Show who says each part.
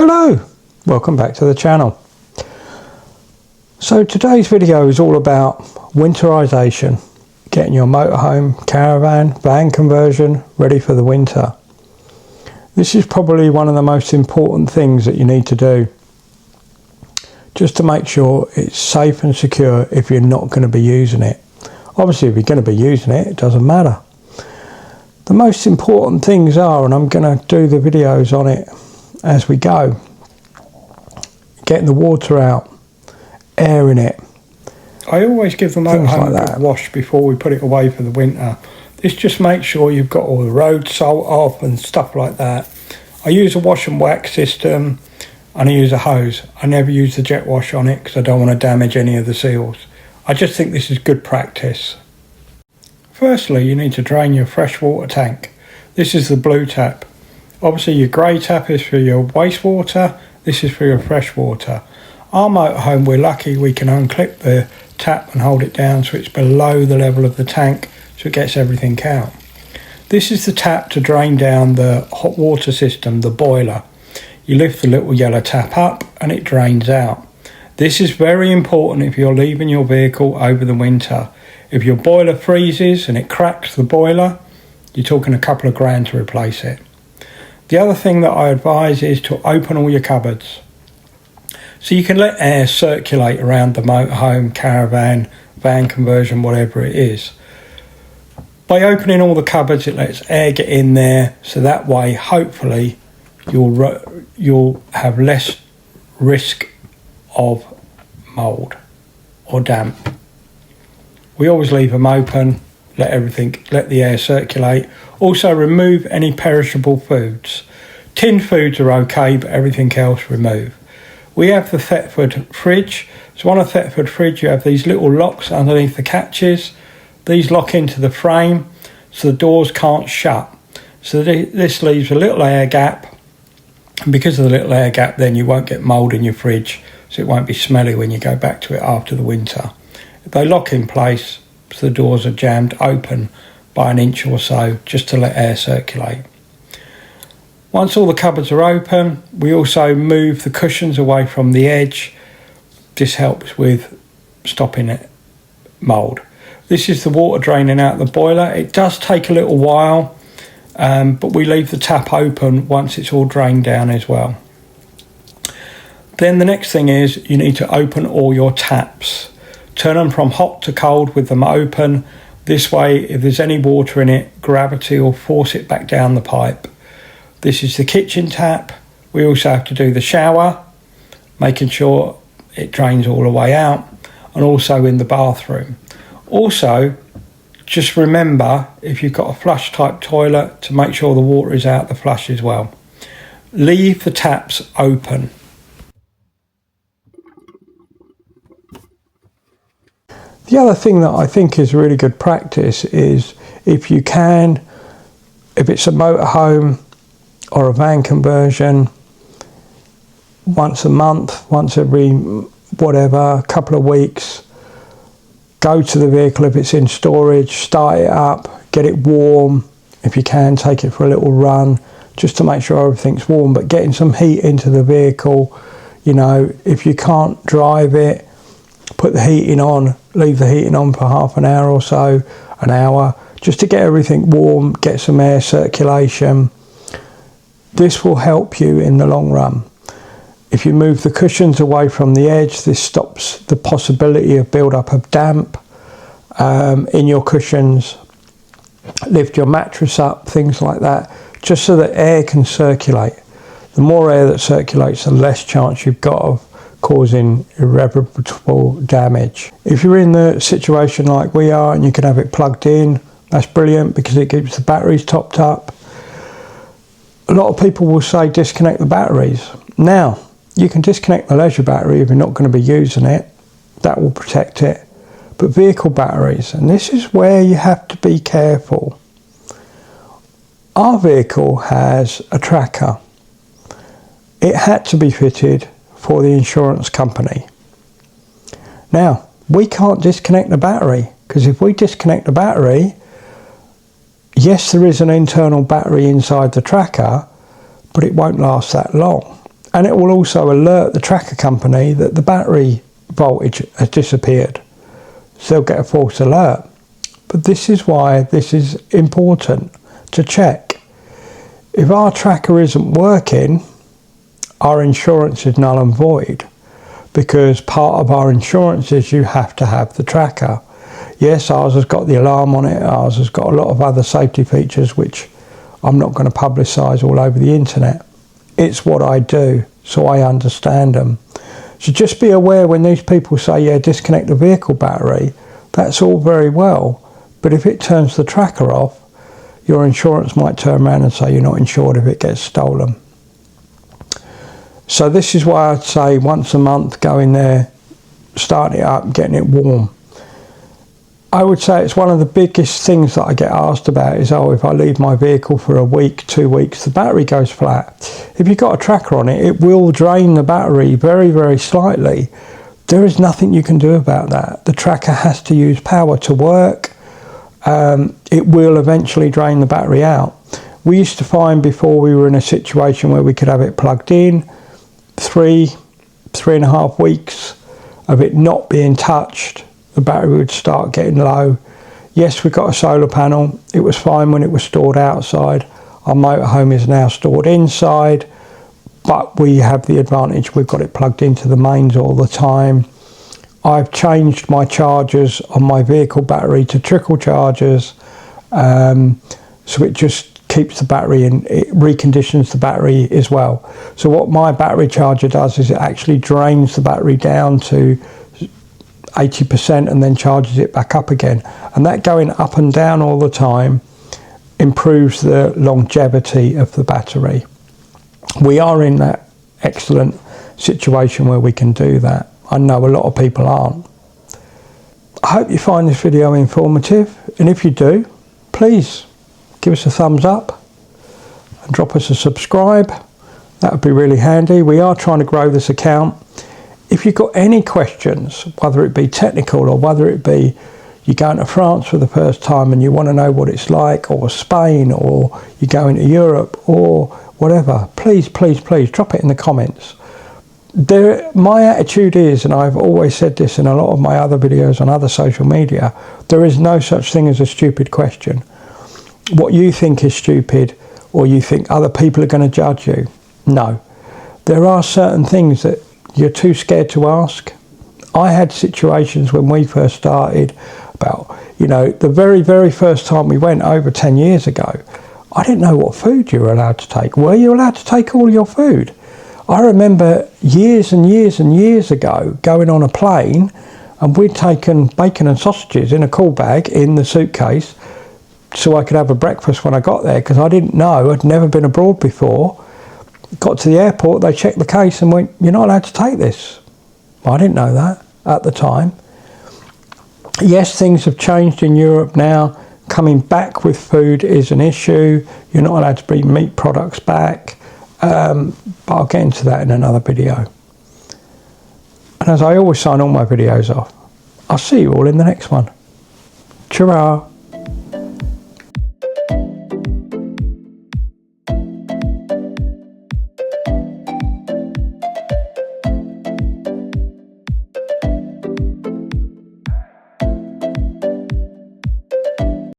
Speaker 1: Hello, welcome back to the channel. So today's video is all about winterization, getting your motorhome, caravan, van conversion ready for the winter. This is probably one of the most important things that you need to do, just to make sure it's safe and secure if you're not going to be using it. Obviously if you're going to be using it, it doesn't matter. The most important things are, and I'm going to do the videos on it as we go, getting the water out, airing it. I always give the motorhome a good wash before we put it away for the winter. This just makes sure you've got all the road salt off and stuff like that. I use a wash and wax system and I use a hose. I never use the jet wash on it because I don't want to damage any of the seals. I just think this is good practice. Firstly, you need to drain your freshwater tank. This is the blue tap. Obviously your grey tap is for your wastewater, this is for your freshwater. Our motorhome, we're lucky we can unclip the tap and hold it down so it's below the level of the tank so it gets everything out. This is the tap to drain down the hot water system, the boiler. You lift the little yellow tap up and it drains out. This is very important if you're leaving your vehicle over the winter. If your boiler freezes and it cracks the boiler, you're talking a couple of grand to replace it. The other thing that I advise is to open all your cupboards. So you can let air circulate around the motorhome, caravan, van conversion, whatever it is. By opening all the cupboards, it lets air get in there, so that way, hopefully, you'll have less risk of mould or damp. We always leave them open, let the air circulate. Also remove any perishable foods. Tinned foods are okay, but everything else remove. We have the Thetford fridge. So on a Thetford fridge you have these little locks underneath the catches. These lock into the frame so the doors can't shut. So this leaves a little air gap. And because of the little air gap, then you won't get mould in your fridge, so it won't be smelly when you go back to it after the winter. If they lock in place, so the doors are jammed open by an inch or so, just to let air circulate. Once all the cupboards are open, we also move the cushions away from the edge. This helps with stopping mould. This is the water draining out the boiler. It does take a little while, but we leave the tap open once it's all drained down as well. Then the next thing is you need to open all your taps. Turn them from hot to cold with them open. This way, if there's any water in it, gravity will force it back down the pipe. This is the kitchen tap. We also have to do the shower, making sure it drains all the way out, and also in the bathroom. Also, just remember, if you've got a flush type toilet, to make sure the water is out the flush as well. Leave the taps open. The other thing that I think is really good practice is if you can, if it's a motorhome or a van conversion, once a month, once every whatever, couple of weeks, go to the vehicle if it's in storage, start it up, get it warm. If you can, take it for a little run just to make sure everything's warm, but getting some heat into the vehicle. You know, if you can't drive it, put the heating on, leave the heating on for half an hour or so, an hour, just to get everything warm, get some air circulation. This will help you in the long run. If you move the cushions away from the edge, this stops the possibility of build-up of damp in your cushions. Lift your mattress up, things like that, just so that air can circulate. The more air that circulates, the less chance you've got of causing irreparable damage. If you're in the situation like we are and you can have it plugged in, that's brilliant because it keeps the batteries topped up. A lot of people will say disconnect the batteries. Now, you can disconnect the leisure battery if you're not going to be using it. That will protect it. But vehicle batteries, and this is where you have to be careful. Our vehicle has a tracker. It had to be fitted for the insurance company. Now, we can't disconnect the battery because if we disconnect the battery, yes, there is an internal battery inside the tracker, but it won't last that long. And it will also alert the tracker company that the battery voltage has disappeared. So they'll get a false alert. But this is why this is important to check. If our tracker isn't working, our insurance is null and void, because part of our insurance is you have to have the tracker. Yes, ours has got the alarm on it, ours has got a lot of other safety features which I'm not going to publicise all over the internet. It's what I do, so I understand them. So just be aware when these people say, yeah, disconnect the vehicle battery, that's all very well, but if it turns the tracker off, your insurance might turn around and say you're not insured if it gets stolen. So this is why I'd say once a month, go in there, start it up, getting it warm. I would say it's one of the biggest things that I get asked about is, oh, if I leave my vehicle for a week, 2 weeks, the battery goes flat. If you've got a tracker on it, it will drain the battery very, very slightly. There is nothing you can do about that. The tracker has to use power to work. It will eventually drain the battery out. We used to find before we were in a situation where we could have it plugged in, 3.5 weeks of it not being touched, the battery would start getting low. Yes, we got a solar panel. It was fine when it was stored outside. Our motorhome is now stored inside, but we have the advantage we've got it plugged into the mains all the time. I've changed my chargers on my vehicle battery to trickle chargers, so it just keeps the battery and it reconditions the battery as well. So what my battery charger does is it actually drains the battery down to 80% and then charges it back up again, and that going up and down all the time improves the longevity of the battery. We are in that excellent situation where we can do that. I know a lot of people aren't. I hope you find this video informative, and if you do, please give us a thumbs up and drop us a subscribe. That would be really handy. We are trying to grow this account. If you've got any questions, whether it be technical or whether it be you're going to France for the first time and you want to know what it's like, or Spain, or you're going to Europe, or whatever, please drop it in the comments. My attitude is, and I've always said this in a lot of my other videos on other social media, there is no such thing as a stupid question. What you think is stupid, or you think other people are going to judge you, no. There are certain things that you're too scared to ask. I had situations when we first started about, you know, the very, very first time we went over 10 years ago, I didn't know what food you were allowed to take. Were you allowed to take all your food? I remember years and years and years ago going on a plane, and we'd taken bacon and sausages in a cool bag in the suitcase so I could have a breakfast when I got there, because I didn't know, I'd never been abroad before. Got to the airport, they checked the case and went, you're not allowed to take this. I didn't know that at the time. Yes, things have changed in Europe now. Coming back with food is an issue. You're not allowed to bring meat products back. But I'll get into that in another video. And as I always sign all my videos off, I'll see you all in the next one. Ta-ra!